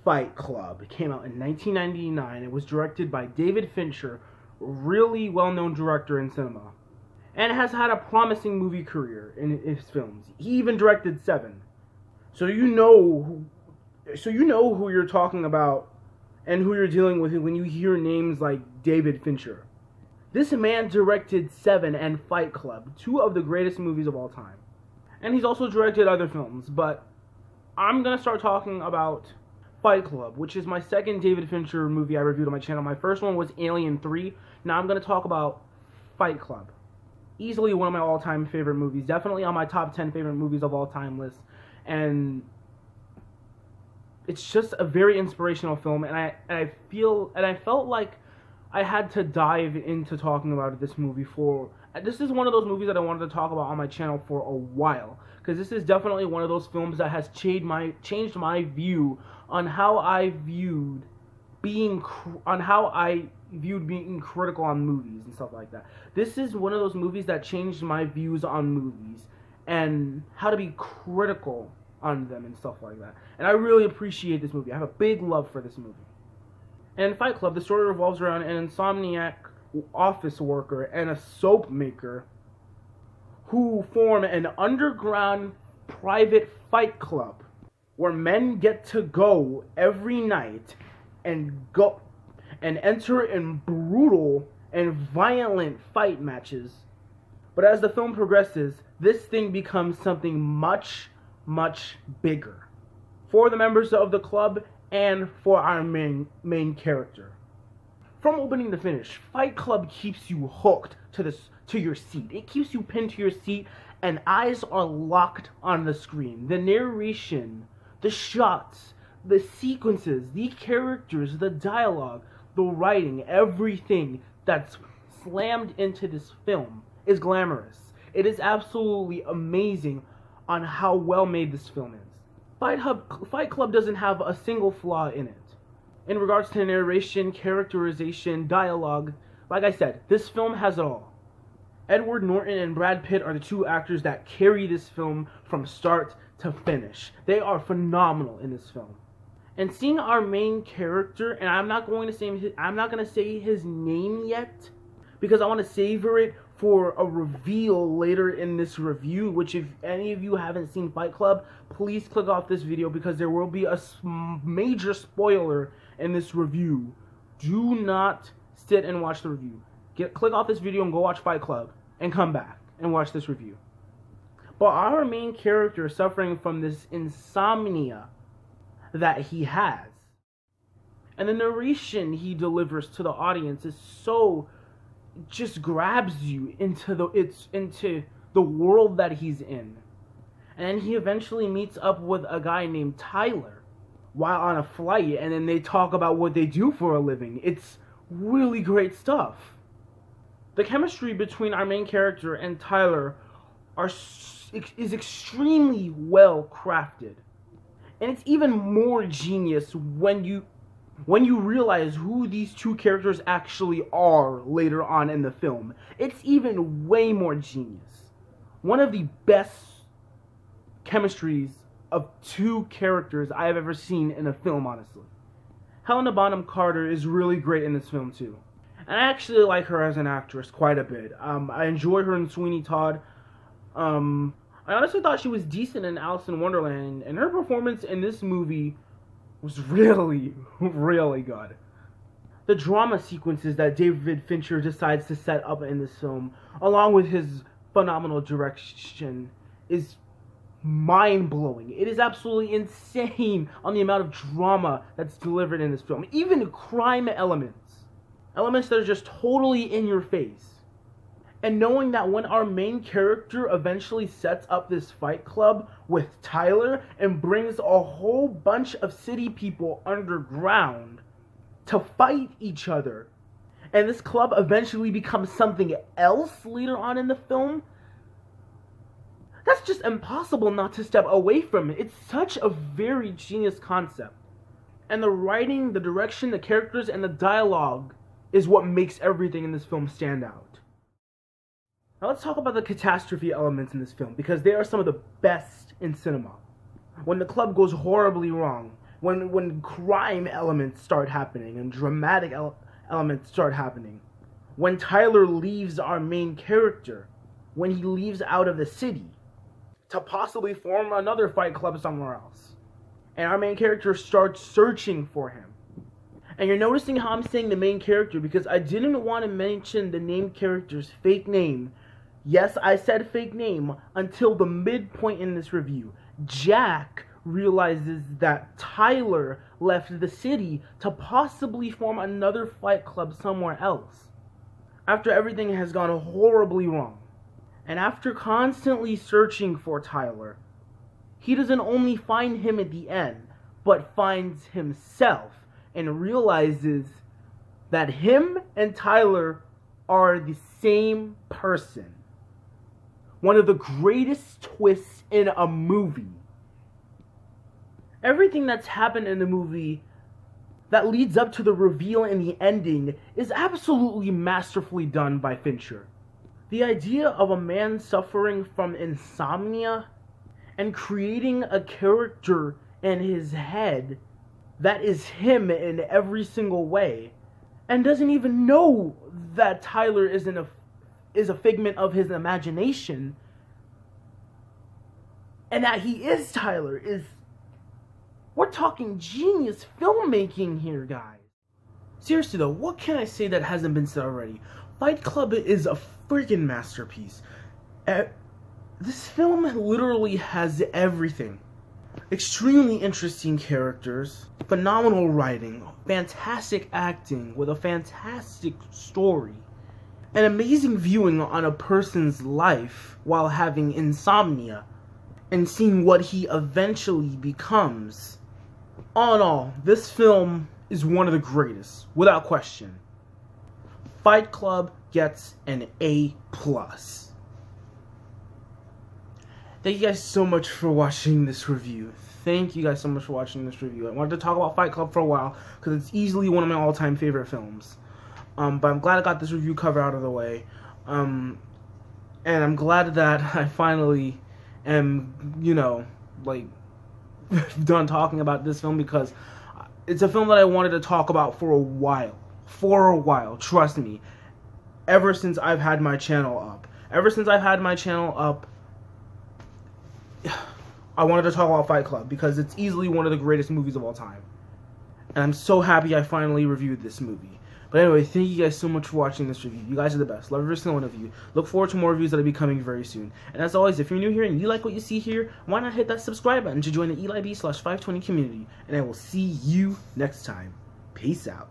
Fight Club. It came out in 1999. It was directed by David Fincher, a really well-known director in cinema, and has had a promising movie career in his films. He even directed 7. So you know who you're talking about and who you're dealing with when you hear names like David Fincher. This man directed 7 and Fight Club, 2 of the greatest movies of all time. And he's also directed other films, but I'm going to start talking about Fight Club, which is my second David Fincher movie I reviewed on my channel. My first one was Alien 3. Now I'm going to talk about Fight Club. Easily one of my all-time favorite movies. Definitely on my top 10 favorite movies of all time list. And it's just a very inspirational film, and I felt like I had to dive into talking about this movie this is one of those movies that I wanted to talk about on my channel for a while, because this is definitely one of those films that has changed my view on how I viewed being critical on movies and stuff like that. This is one of those movies that changed my views on movies and how to be critical on them and stuff like that. And I really appreciate this movie. I have a big love for this movie. And in Fight Club, the story revolves around an insomniac office worker and a soap maker who form an underground private fight club where men get to go every night and enter in brutal and violent fight matches. But as the film progresses, this thing becomes something much, much bigger for the members of the club and for our main character. From opening to finish, Fight Club keeps you hooked to your seat. It keeps you pinned to your seat, and eyes are locked on the screen. The narration, the shots, the sequences, the characters, the dialogue, the writing, everything that's slammed into this film is glamorous. It is absolutely amazing on how well made this film is. Fight Club doesn't have a single flaw in it. In regards to narration, characterization, dialogue, like I said, this film has it all. Edward Norton and Brad Pitt are the 2 actors that carry this film from start to finish. They are phenomenal in this film. And seeing our main character, and I'm not going to say his name yet, because I want to savor it for a reveal later in this review, which if any of you haven't seen Fight Club, please click off this video because there will be a major spoiler in this review. Do not sit and watch the review. Click off this video and go watch Fight Club and come back and watch this review. But our main character is suffering from this insomnia that he has. And the narration he delivers to the audience is so just grabs you into the world that he's in. And he eventually meets up with a guy named Tyler while on a flight, and then they talk about what they do for a living. It's really great stuff. The chemistry between our main character and Tyler is extremely well crafted. And it's even more genius when you realize who these 2 characters actually are later on in the film. It's even way more genius. One of the best chemistries of 2 characters I have ever seen in a film, honestly. Helena Bonham Carter is really great in this film too. And I actually like her as an actress quite a bit. I enjoy her in Sweeney Todd. I honestly thought she was decent in Alice in Wonderland, and her performance in this movie was really, really good. The drama sequences that David Fincher decides to set up in this film, along with his phenomenal direction, is mind-blowing. It is absolutely insane on the amount of drama that's delivered in this film. Even crime elements that are just totally in your face. And knowing that when our main character eventually sets up this fight club with Tyler and brings a whole bunch of city people underground to fight each other, and this club eventually becomes something else later on in the film, that's just impossible not to step away from it. It's such a very genius concept. And the writing, the direction, the characters, and the dialogue is what makes everything in this film stand out. Now let's talk about the catastrophe elements in this film, because they are some of the best in cinema. When the club goes horribly wrong, when crime elements start happening and dramatic elements start happening, when Tyler leaves our main character, when he leaves out of the city to possibly form another fight club somewhere else, and our main character starts searching for him. And you're noticing how I'm saying the main character, because I didn't want to mention the named character's fake name. Yes, I said fake name until the midpoint in this review. Jack realizes that Tyler left the city to possibly form another fight club somewhere else, after everything has gone horribly wrong. And after constantly searching for Tyler, he doesn't only find him at the end, but finds himself and realizes that him and Tyler are the same person. One of the greatest twists in a movie. Everything that's happened in the movie that leads up to the reveal and the ending is absolutely masterfully done by Fincher. The idea of a man suffering from insomnia and creating a character in his head that is him in every single way, and doesn't even know that Tyler is a figment of his imagination, and that he is Tyler, is... We're talking genius filmmaking here, guys. Seriously though, what can I say that hasn't been said already? Fight Club is a freaking masterpiece. This film literally has everything. Extremely interesting characters, phenomenal writing, fantastic acting with a fantastic story, an amazing viewing on a person's life while having insomnia, and seeing what he eventually becomes. All in all, this film is one of the greatest, without question. Fight Club gets an A+. Thank you guys so much for watching this review. Thank you guys so much for watching this review. I wanted to talk about Fight Club for a while, because it's easily one of my all-time favorite films. But I'm glad I got this review cover out of the way. And I'm glad that I finally am, done talking about this film, because it's a film that I wanted to talk about for a while. Trust me. Ever since I've had my channel up. I wanted to talk about Fight Club, because it's easily one of the greatest movies of all time. And I'm so happy I finally reviewed this movie. But anyway, thank you guys so much for watching this review. You guys are the best. Love every single one of you. Look forward to more reviews that will be coming very soon. And as always, if you're new here and you like what you see here, why not hit that subscribe button to join the EliB/520 community. And I will see you next time. Peace out.